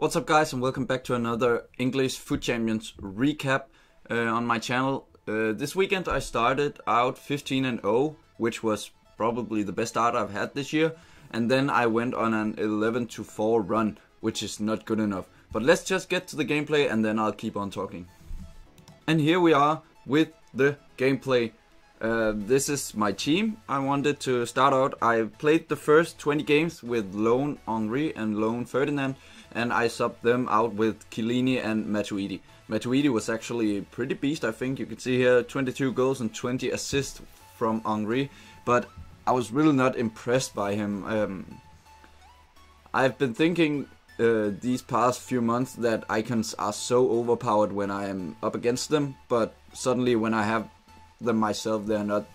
What's up guys, and welcome back to another English Foot Champions recap on my channel. This weekend I started out 15-0, which was probably the best start I've had this year. And then I went on an 11-4 run, which is not good enough. But let's just get to the gameplay and then I'll keep on talking. And here we are with the gameplay. This is my team. I wanted to start out. I played the first 20 games with lone Henri and lone Ferdinand, and I subbed them out with Chiellini and Matuidi. Matuidi was actually pretty beast, I think. You can see here 22 goals and 20 assists from Henri, but I was really not impressed by him. I've been thinking these past few months that icons are so overpowered when I am up against them, but suddenly when I have them myself, they're not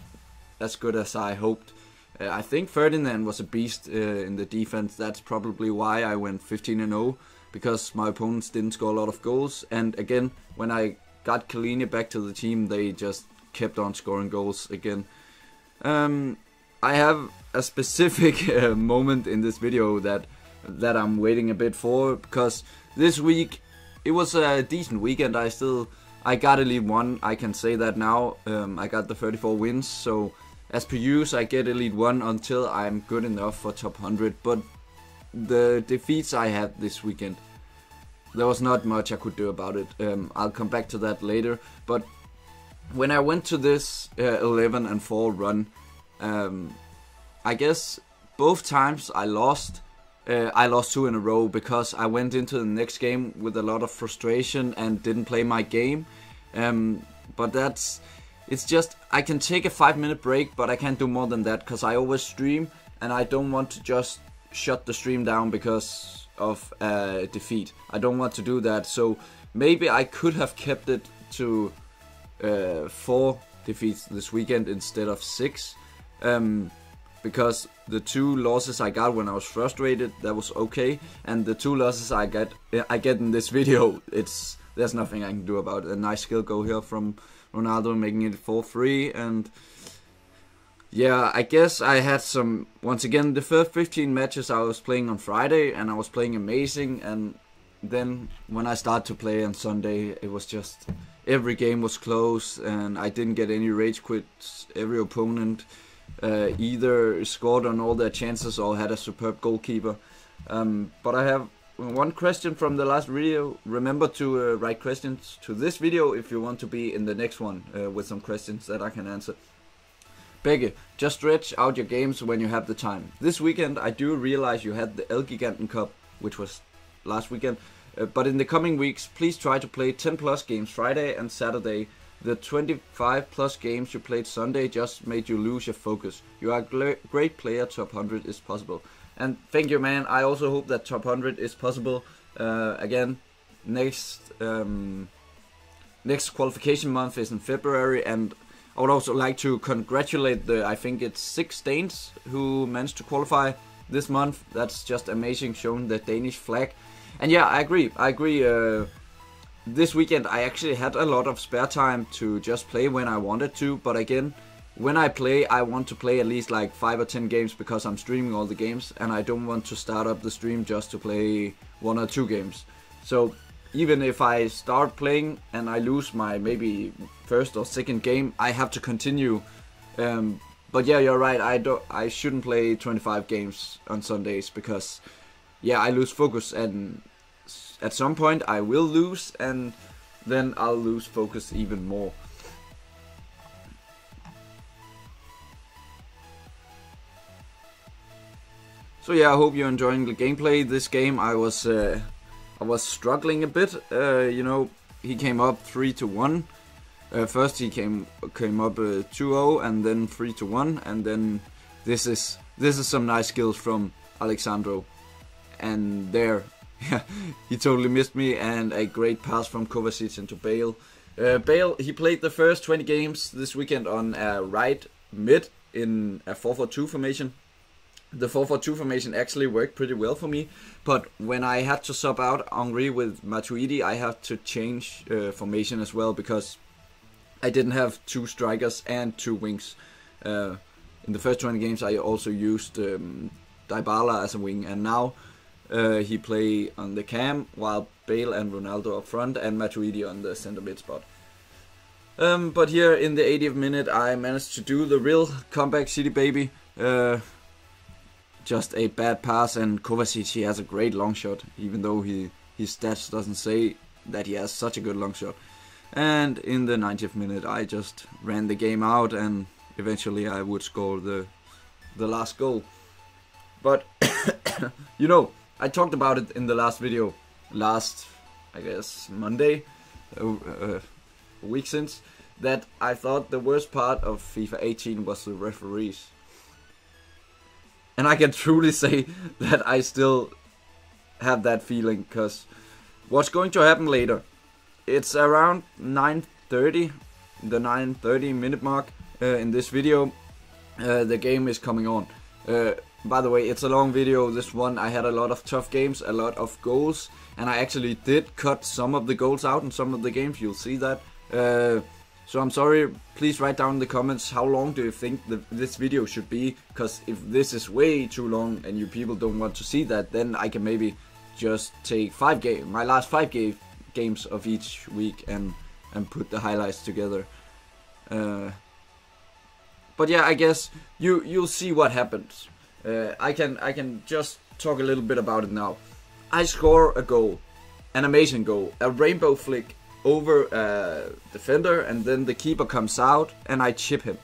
as good as I hoped. I think Ferdinand was a beast in the defense. That's probably why I went 15-0, because my opponents didn't score a lot of goals. And again, when I got Chiellini back to the team, they just kept on scoring goals again. I have a specific moment in this video that I'm waiting a bit for, because this week it was a decent weekend. I got Elite 1, I can say that now. I got the 34 wins, so as per use I get Elite 1 until I'm good enough for top 100. But the defeats I had this weekend, there was not much I could do about it. I'll come back to that later. But when I went to this 11-4 run, I guess both times I lost 2 in a row, because I went into the next game with a lot of frustration and didn't play my game. But it's just, I can take a 5-minute break, but I can't do more than that, because I always stream and I don't want to just shut the stream down because of defeat. I don't want to do that, so maybe I could have kept it to 4 defeats this weekend instead of 6. Because the 2 losses I got when I was frustrated, that was okay, and the 2 losses I get in this video, there's nothing I can do about it. A nice skill goal here from Ronaldo, making it 4-3, and yeah, I guess I had some, once again, the first 15 matches I was playing on Friday, and I was playing amazing, and then when I started to play on Sunday, it was just, every game was close, and I didn't get any rage quits. Every opponent either scored on all their chances or had a superb goalkeeper. But I have one question from the last video. Remember to write questions to this video if you want to be in the next one with some questions that I can answer. Begge, just stretch out your games when you have the time. This weekend I do realize you had the El Giganten Cup, which was last weekend, but in the coming weeks please try to play 10 plus games Friday and Saturday. The 25 plus games you played Sunday just made you lose your focus. You are a great player, top 100 is possible. And thank you, man. I also hope that top 100 is possible. Again, next qualification month is in February, and I would also like to congratulate I think it's 6 Danes who managed to qualify this month. That's just amazing, showing the Danish flag. And yeah, I agree. This weekend I actually had a lot of spare time to just play when I wanted to, but again, when I play, I want to play at least like 5 or 10 games, because I'm streaming all the games and I don't want to start up the stream just to play 1 or 2 games. So even if I start playing and I lose my maybe first or second game, I have to continue. But yeah, you're right, I shouldn't play 25 games on Sundays, because yeah, I lose focus, and at some point I will lose, and then I'll lose focus even more. So yeah, I hope you're enjoying the gameplay. This game I was struggling a bit. You know, he came up 3-1. First he came up 2-0 and then 3-1, and then this is some nice skills from Alexandro. And there, he totally missed me, and a great pass from Kovacic into Bale. Bale, he played the first 20 games this weekend on right mid in a 4-4-2 formation. The 4-4-2 formation actually worked pretty well for me, but when I had to sub out Henri with Matuidi, I had to change formation as well, because I didn't have 2 strikers and 2 wings. In the first 20 games I also used Dybala as a wing, and now He play on the cam, while Bale and Ronaldo up front, and Matuidi on the center mid spot. But here in the 80th minute, I managed to do the real comeback City baby. Just a bad pass, and Kovacic, he has a great long shot, even though his stats doesn't say that he has such a good long shot. And in the 90th minute, I just ran the game out, and eventually I would score the last goal. But you know, I talked about it in the last video, I guess Monday, a week since, that I thought the worst part of FIFA 18 was the referees. And I can truly say that I still have that feeling, because what's going to happen later, it's around 9:30, the 9:30 minute mark in this video, the game is coming on. By the way, it's a long video, this one. I had a lot of tough games, a lot of goals, and I actually did cut some of the goals out in some of the games, you'll see that. So I'm sorry, please write down in the comments how long do you think this video should be, because if this is way too long and you people don't want to see that, then I can maybe just take my last 5 games of each week and put the highlights together. But yeah, I guess you'll see what happens. I can just talk a little bit about it now. I score a goal, an amazing goal, a rainbow flick over a defender, and then the keeper comes out and I chip him.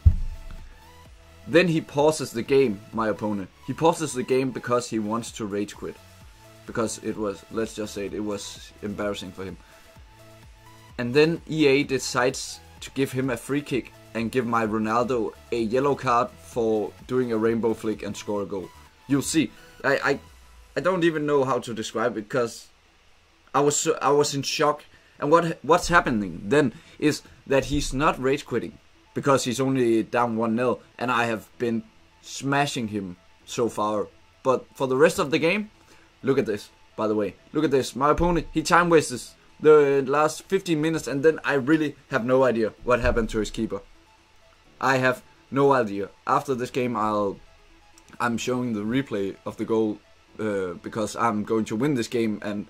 Then he pauses the game, my opponent. He pauses the game because he wants to rage quit. Because it was, let's just say it was embarrassing for him. And then EA decides to give him a free kick and give my Ronaldo a yellow card for doing a rainbow flick and score a goal. You'll see. I don't even know how to describe it, because I was in shock. And what's happening then is that he's not rage quitting, because he's only down 1-0, and I have been smashing him so far. But for the rest of the game, look at this, by the way. Look at this. My opponent, he time wastes the last 15 minutes, and then I really have no idea what happened to his keeper. I have no idea. After this game, I'm showing the replay of the goal, because I'm going to win this game, and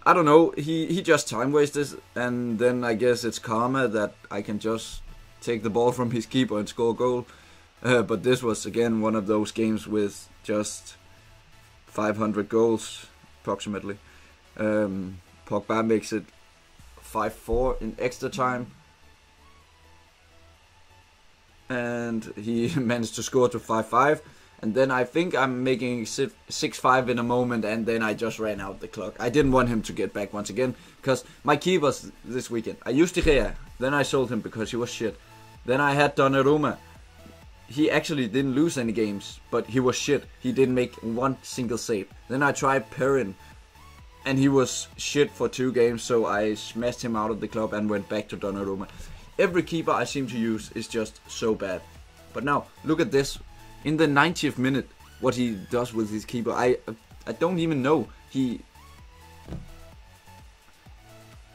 I don't know, he just time wasted, and then I guess it's karma that I can just take the ball from his keeper and score a goal. But this was again one of those games with just 500 goals approximately. Pogba makes it 5-4 in extra time, and he managed to score to 5-5. And then I think I'm making 6-5 in a moment, and then I just ran out the clock. I didn't want him to get back once again, because my keepers this weekend, I used De Gea, then I sold him because he was shit. Then I had Donnarumma. He actually didn't lose any games, but he was shit. He didn't make one single save. Then I tried Perrin, and he was shit for 2 games, so I smashed him out of the club and went back to Donnarumma. Every keeper I seem to use is just so bad. But now, look at this. In the 90th minute, what he does with his keeper, I don't even know.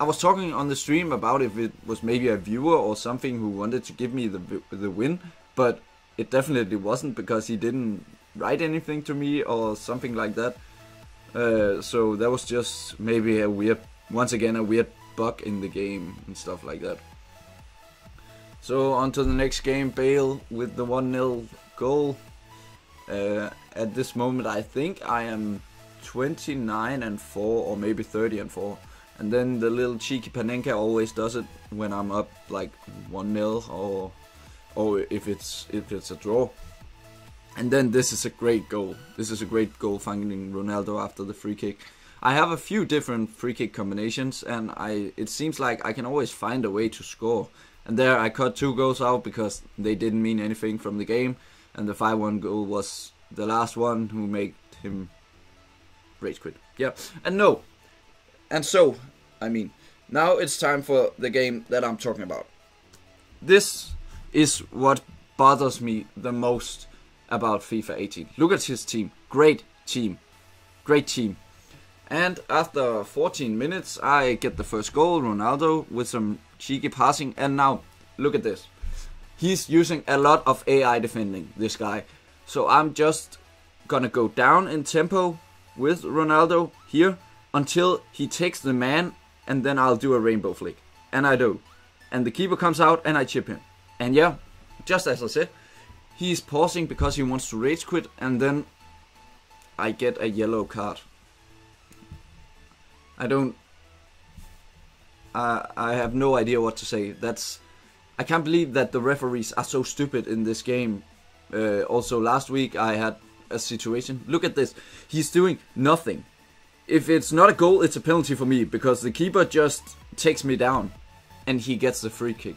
I was talking on the stream about if it was maybe a viewer or something who wanted to give me the win, but it definitely wasn't, because he didn't write anything to me or something like that. So that was just maybe once again a weird bug in the game and stuff like that. So on to the next game, Bale with the 1-0 goal. At this moment I think I am 29-4 or maybe 30-4, and then the little cheeky Panenka always does it when I'm up like 1-0 or if it's a draw. And then this is a great goal. This is a great goal, finding Ronaldo after the free kick. I have a few different free kick combinations, and it seems like I can always find a way to score. And there I cut 2 goals out because they didn't mean anything from the game. And the 5-1 goal was the last one who made him rage quit. Yeah, and so, I mean, now it's time for the game that I'm talking about. This is what bothers me the most about FIFA 18. Look at his team. Great team. Great team. And after 14 minutes, I get the first goal, Ronaldo, with some cheeky passing. And now, look at this. He's using a lot of AI defending, this guy. So I'm just gonna go down in tempo with Ronaldo here until he takes the man, and then I'll do a rainbow flick. And I do. And the keeper comes out and I chip him. And yeah, just as I said, he's pausing because he wants to rage quit, and then I get a yellow card. I have no idea what to say. I can't believe that the referees are so stupid in this game. Also last week I had a situation. Look at this. He's doing nothing. If it's not a goal, it's a penalty for me, because the keeper just takes me down and he gets the free kick.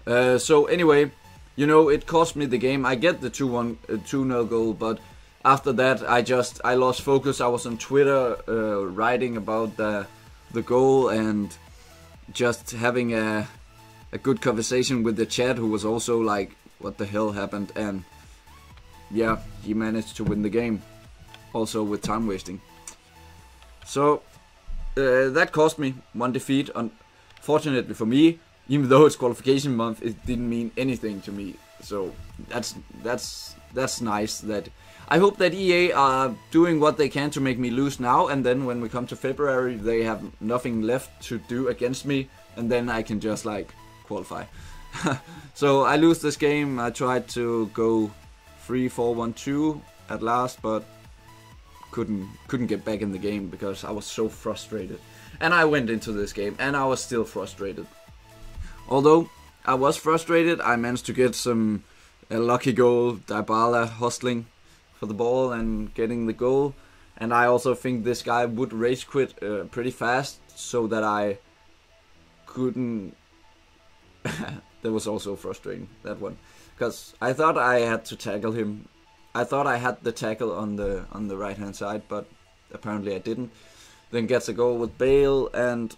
So anyway, you know, it cost me the game. I get the 2-0 goal, but after that I lost focus. I was on Twitter writing about the goal and just having a good conversation with the chat, who was also like, what the hell happened? And yeah, he managed to win the game, also with time wasting. So that cost me one defeat. Unfortunately for me, even though it's qualification month, it didn't mean anything to me. So that's nice. That I hope that EA are doing what they can to make me lose now, and then when we come to February, they have nothing left to do against me, and then I can just like qualify. So I lose this game. I tried to go 3-4-1-2 at last, but couldn't get back in the game because I was so frustrated. And I went into this game and I was still frustrated. Although I was frustrated, I managed to get a lucky goal, Dybala hustling for the ball and getting the goal. And I also think this guy would rage quit pretty fast, so that I couldn't. That was also frustrating, that one, because I thought I had to tackle him. I thought I had the tackle on the right hand side, but apparently I didn't. Then gets a goal with Bale, and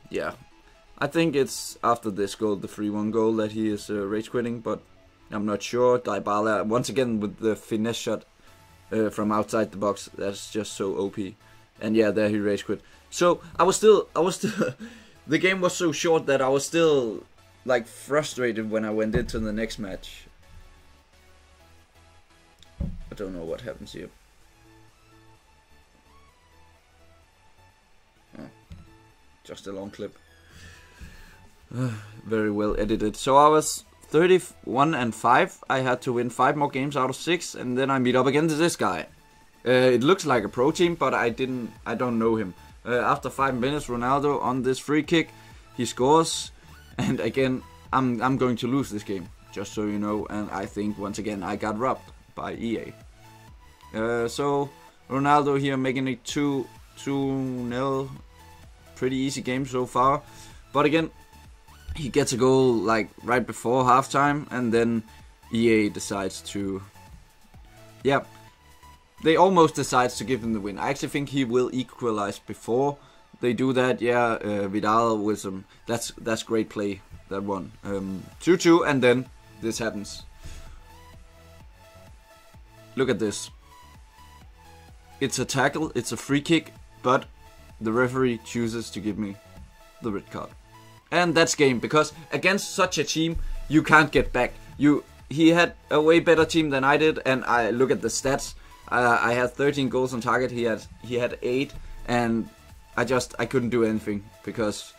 yeah, I think it's after this goal, the 3-1 goal, that he is rage quitting, but I'm not sure. Dybala once again with the finesse shot from outside the box. That's just so OP. And yeah, there he rage quit. So I was still the game was so short that I was still like frustrated when I went into the next match. I don't know what happens here. Oh, just a long clip. Very well edited. So I was 31-5. I had to win 5 more games out of 6, and then I meet up against this guy. It looks like a pro team, but I don't know him. After 5 minutes, Ronaldo on this free kick, he scores, and again I'm going to lose this game, just so you know. And I think once again I got robbed by EA. So Ronaldo here making it 2-0. Pretty easy game so far, but again he gets a goal like right before halftime, and then EA decides to, yeah, they almost decides to give him the win. I actually think he will equalize before they do that. Yeah, Vidal with some, that's great play, that one. 2-2, and then this happens. Look at this. It's a tackle, it's a free kick, but the referee chooses to give me the red card. And that's game, because against such a team, you can't get back. He had a way better team than I did, and I look at the stats. I had 13 goals on target. He had 8, and I couldn't do anything, because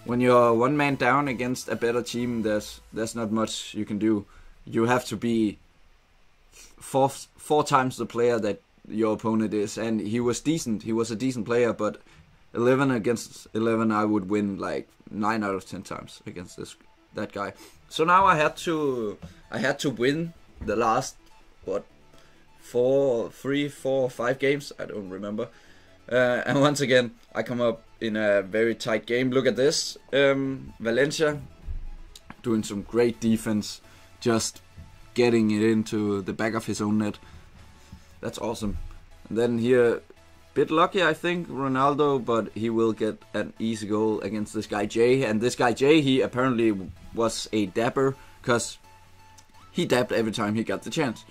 when you're one man down against a better team, there's not much you can do. You have to be four times the player that your opponent is, and he was decent. He was a decent player, but 11 against 11, I would win like 9 out of 10 times against that guy. So now I had to win the last 3, 4, 5 games. I don't remember. And once again, I come up in a very tight game. Look at this. Valencia doing some great defense, just getting it into the back of his own net. That's awesome. And then here, bit lucky, I think, Ronaldo, but he will get an easy goal against this guy Jay. And this guy Jay, he apparently was a dabber, because he dabbed every time he got the chance.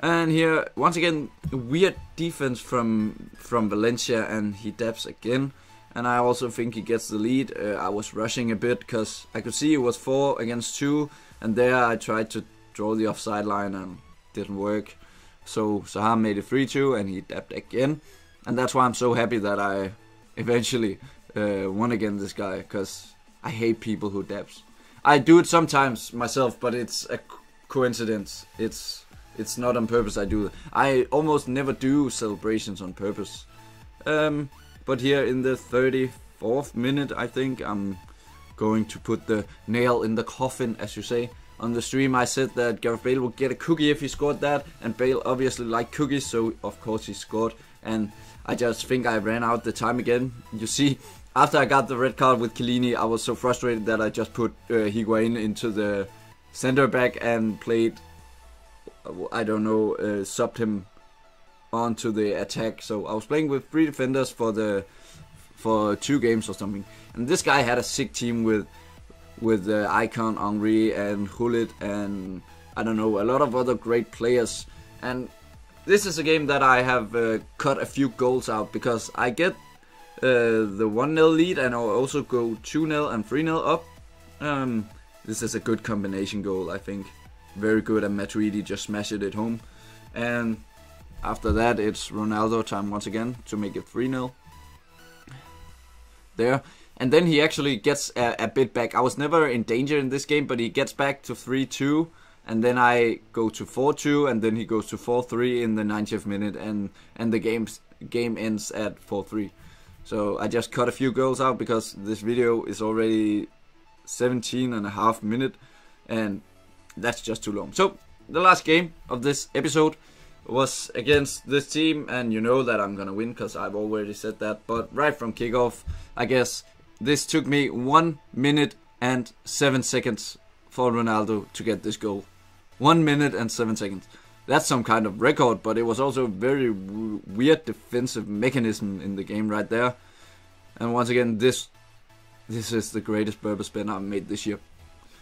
And here, once again, weird defense from Valencia, and he dabs again. And I also think he gets the lead. I was rushing a bit, because I could see it was 4 against 2, and there I tried to draw the offside line and didn't work. So Sahar made it 3-2 and he dabbed again. And that's why I'm so happy that I eventually won against this guy, because I hate people who dabs. I do it sometimes myself, but it's a coincidence. It's not on purpose I do it. I almost never do celebrations on purpose. But here in the 34th minute, I think, I'm going to put the nail in the coffin, as you say. On the stream I said that Gareth Bale would get a cookie if he scored that, and Bale obviously liked cookies, so of course he scored. And I just think I ran out the time again. You see, after I got the red card with Chiellini, I was so frustrated that I just put Higuain into the center back and played, I don't know, subbed him onto the attack. So I was playing with 3 defenders for 2 games or something. And this guy had a sick team with Icon, Henry and Hullet and I don't know, a lot of other great players. And this is a game that I have cut a few goals out, because I get the 1-0 lead and I'll also go 2-0 and 3-0 up. This is a good combination goal, I think. Very good, and Matuidi just smashed it home. And after that it's Ronaldo time once again to make it 3-0. There. And then he actually gets a bit back. I was never in danger in this game, but he gets back to 3-2. And then I go to 4-2, and then he goes to 4-3 in the 90th minute, and the game ends at 4-3. So I just cut a few goals out, because this video is already 17.5 minutes, and that's just too long. So the last game of this episode was against this team, and you know that I'm gonna win, because I've already said that. But right from kickoff, I guess this took me 1 minute and 7 seconds for Ronaldo to get this goal. 1 minute and 7 seconds. That's some kind of record, but it was also a very weird defensive mechanism in the game right there. And once again, this is the greatest Berber spin I've made this year.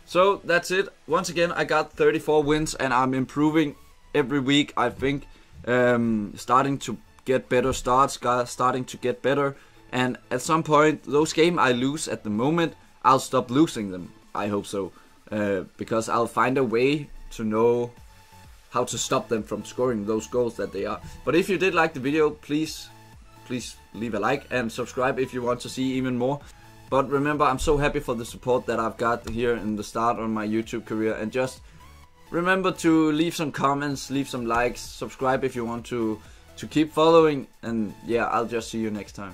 So that's it. Once again, I got 34 wins, and I'm improving every week, I think. Starting to get better starts, starting to get better. And at some point, those games I lose at the moment, I'll stop losing them. I hope so. Because I'll find a way to know how to stop them from scoring those goals that they are. But if you did like the video, please leave a like and subscribe if you want to see even more. But remember, I'm so happy for the support that I've got here in the start on my YouTube career. And just remember to leave some comments, leave some likes, subscribe if you want to keep following. And yeah, I'll just see you next time.